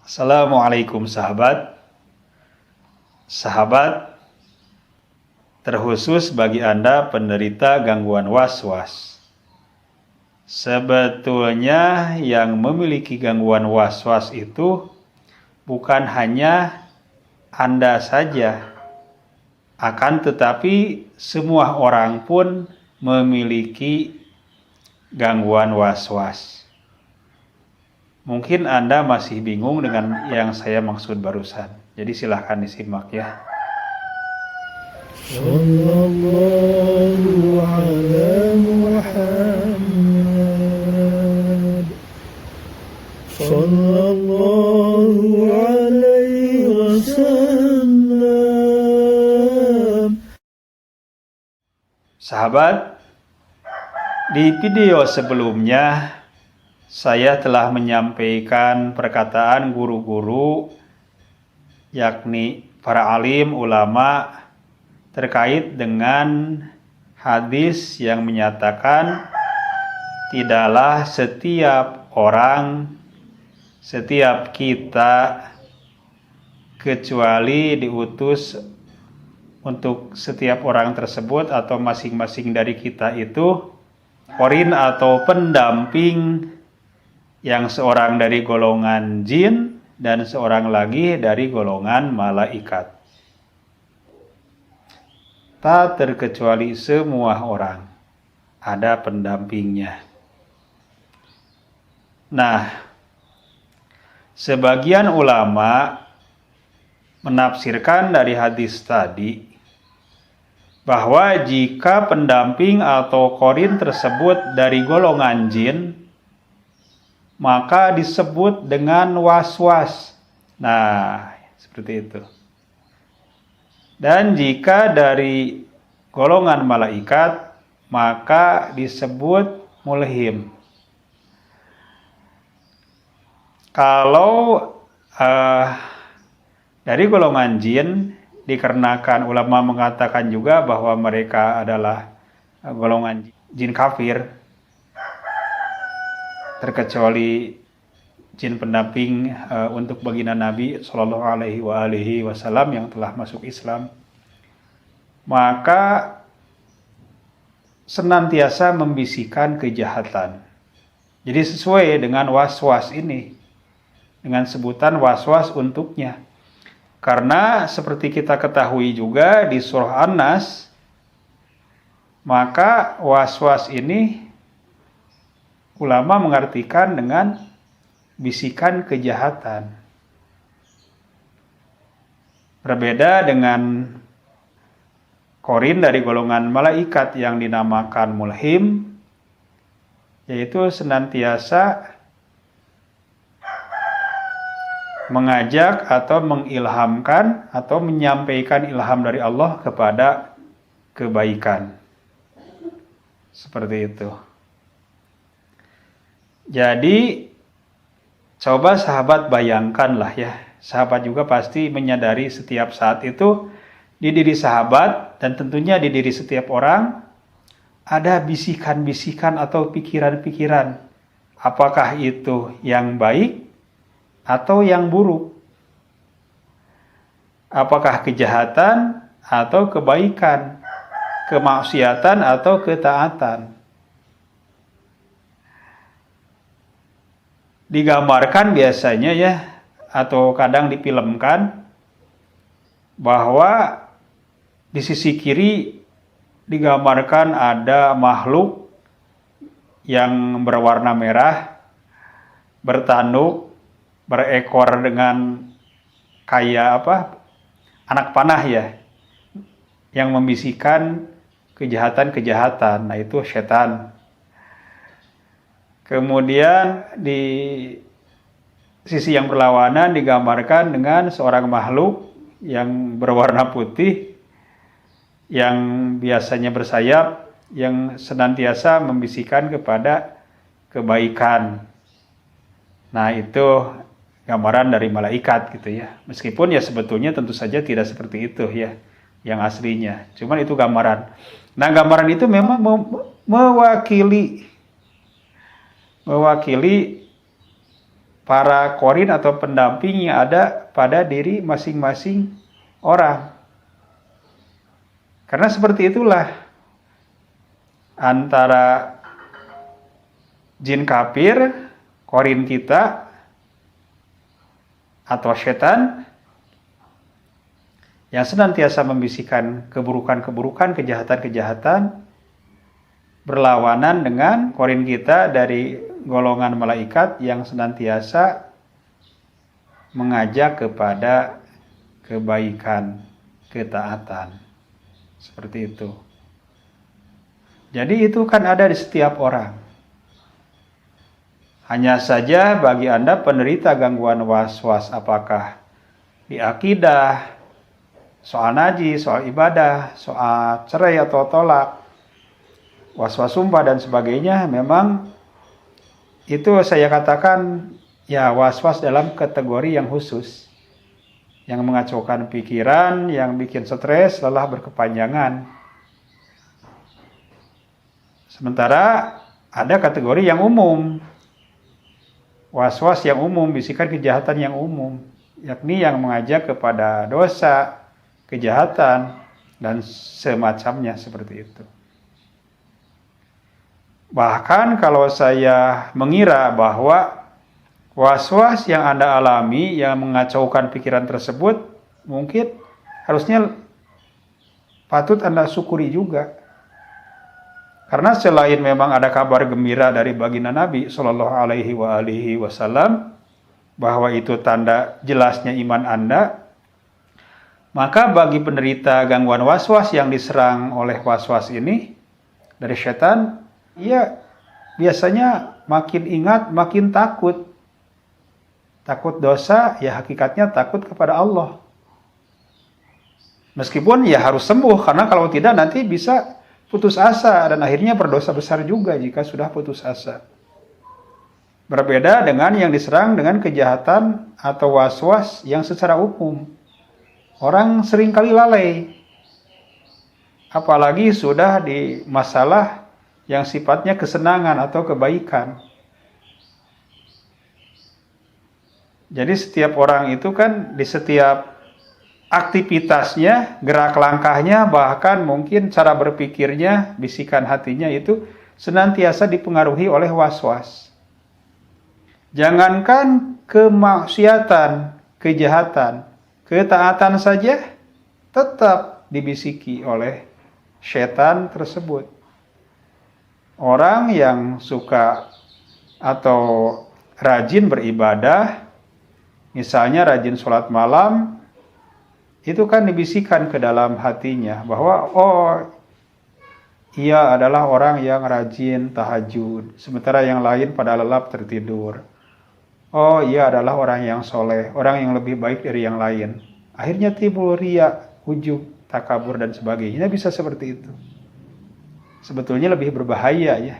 Assalamualaikum sahabat. Sahabat, terkhusus bagi Anda penderita gangguan was-was. Sebetulnya yang memiliki gangguan was-was itu bukan hanya Anda saja, akan tetapi semua orang pun memiliki gangguan was-was. Mungkin Anda masih bingung dengan yang saya maksud barusan. Jadi silahkan disimak ya. Sallallahu ala Muhammad Sallallahu alaihi wasallam. Sahabat, di video sebelumnya saya telah menyampaikan perkataan guru-guru, yakni para alim ulama, terkait dengan hadis yang menyatakan tidaklah setiap orang, setiap kita, kecuali diutus untuk setiap orang tersebut atau masing-masing dari kita itu qarin atau pendamping, yang seorang dari golongan jin dan seorang lagi dari golongan malaikat. Tak terkecuali semua orang ada pendampingnya. Nah, sebagian ulama menafsirkan dari hadis tadi bahwa jika pendamping atau qarin tersebut dari golongan jin, maka disebut dengan was-was. Nah, seperti itu. Dan jika dari golongan malaikat, maka disebut mulhim. Kalau dari golongan jin, dikarenakan ulama mengatakan juga bahwa mereka adalah golongan jin kafir, terkecuali jin pendamping untuk baginda Nabi Shallallahu Alaihi Wasallam yang telah masuk Islam, maka senantiasa membisikkan kejahatan. Jadi sesuai dengan was-was ini, dengan sebutan was-was untuknya. Karena seperti kita ketahui juga di surah An-Nas, maka was-was ini ulama mengartikan dengan bisikan kejahatan. Berbeda dengan qarin dari golongan malaikat yang dinamakan mulhim, yaitu senantiasa mengajak atau mengilhamkan atau menyampaikan ilham dari Allah kepada kebaikan. Seperti itu. Jadi coba sahabat bayangkanlah ya, sahabat juga pasti menyadari setiap saat itu di diri sahabat dan tentunya di diri setiap orang ada bisikan-bisikan atau pikiran-pikiran, apakah itu yang baik atau yang buruk, apakah kejahatan atau kebaikan, kemaksiatan atau ketaatan. Digambarkan biasanya ya, atau kadang difilmkan, bahwa di sisi kiri digambarkan ada makhluk yang berwarna merah, bertanduk, berekor dengan kayak anak panah ya, yang membisikkan kejahatan-kejahatan. Nah, itu setan. Kemudian di sisi yang berlawanan digambarkan dengan seorang makhluk yang berwarna putih, yang biasanya bersayap, yang senantiasa membisikkan kepada kebaikan. Nah, itu gambaran dari malaikat gitu ya. Meskipun ya sebetulnya tentu saja tidak seperti itu ya, yang aslinya. Cuman itu gambaran. Nah, gambaran itu memang mewakili para korin atau pendamping yang ada pada diri masing-masing orang. Karena seperti itulah antara jin kafir, korin kita, atau setan yang senantiasa membisikkan keburukan-keburukan, kejahatan-kejahatan, berlawanan dengan korin kita dari golongan malaikat yang senantiasa mengajak kepada kebaikan, ketaatan. Seperti itu. Jadi itu kan ada di setiap orang. Hanya saja bagi Anda penderita gangguan was-was, apakah di akidah, soal najis, soal ibadah, soal cerai atau tolak, was-was sumpah dan sebagainya, memang itu saya katakan ya was-was dalam kategori yang khusus, yang mengacaukan pikiran, yang bikin stres, lelah berkepanjangan. Sementara ada kategori yang umum, was-was yang umum, bisikan kejahatan yang umum, yakni yang mengajak kepada dosa, kejahatan, dan semacamnya seperti itu. Bahkan kalau saya mengira bahwa was-was yang Anda alami yang mengacaukan pikiran tersebut mungkin harusnya patut Anda syukuri juga. Karena selain memang ada kabar gembira dari baginda Nabi Shallallahu Alaihi Wasallam bahwa itu tanda jelasnya iman Anda, maka bagi penderita gangguan was-was yang diserang oleh was-was ini dari setan, ia biasanya makin ingat, makin takut. Takut dosa, ya hakikatnya takut kepada Allah. Meskipun ya harus sembuh, karena kalau tidak nanti bisa putus asa dan akhirnya berdosa besar juga jika sudah putus asa. Berbeda dengan yang diserang dengan kejahatan atau was-was yang secara umum. Orang seringkali lalai. Apalagi sudah di masalah yang sifatnya kesenangan atau kebaikan. Jadi setiap orang itu kan di setiap aktivitasnya, gerak langkahnya, bahkan mungkin cara berpikirnya, bisikan hatinya itu senantiasa dipengaruhi oleh was-was. Jangankan kemaksiatan, kejahatan, ketaatan saja tetap dibisiki oleh setan tersebut. Orang yang suka atau rajin beribadah, misalnya rajin sholat malam, itu kan dibisikkan ke dalam hatinya bahwa ia adalah orang yang rajin tahajud, sementara yang lain pada lelap tertidur. Ia adalah orang yang soleh, orang yang lebih baik dari yang lain. Akhirnya timbul riya, ujub, takabur dan sebagainya. Bisa seperti itu. Sebetulnya lebih berbahaya ya.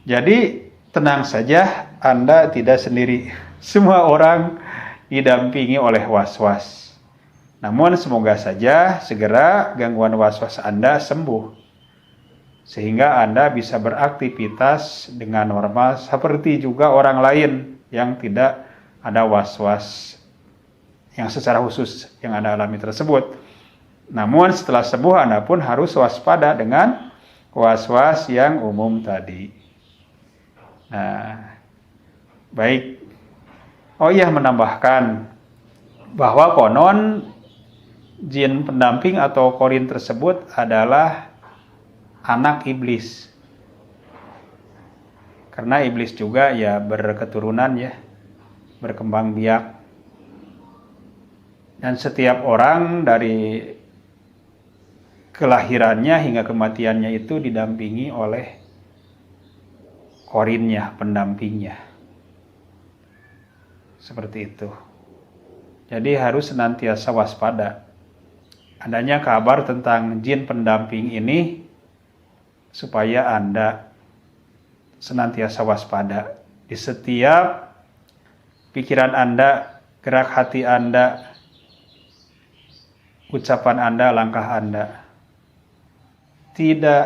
Jadi tenang saja, Anda tidak sendiri. Semua orang didampingi oleh was-was. Namun semoga saja segera gangguan was-was Anda sembuh. Sehingga Anda bisa beraktivitas dengan normal seperti juga orang lain yang tidak ada was-was yang secara khusus yang Anda alami tersebut. Namun setelah sembuh Anda pun harus waspada dengan was-was yang umum tadi. Nah, baik. Menambahkan bahwa konon jin pendamping atau korin tersebut adalah anak iblis. Karena iblis juga ya berketurunan ya, berkembang biak. Dan setiap orang dari kelahirannya hingga kematiannya itu didampingi oleh korinnya, pendampingnya. Seperti itu. Jadi harus senantiasa waspada. Adanya kabar tentang jin pendamping ini supaya Anda senantiasa waspada. Di setiap pikiran Anda, gerak hati Anda, ucapan Anda, langkah Anda. Tidak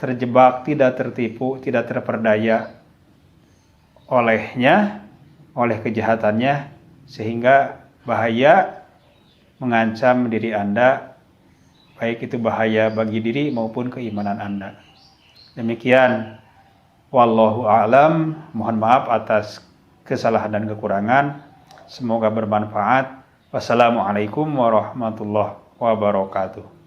terjebak, tidak tertipu, tidak terperdaya olehnya, oleh kejahatannya sehingga bahaya mengancam diri Anda, baik itu bahaya bagi diri maupun keimanan Anda. Demikian, wallahu a'lam. Mohon maaf atas kesalahan dan kekurangan. Semoga bermanfaat. Wassalamualaikum warahmatullahi wabarakatuh.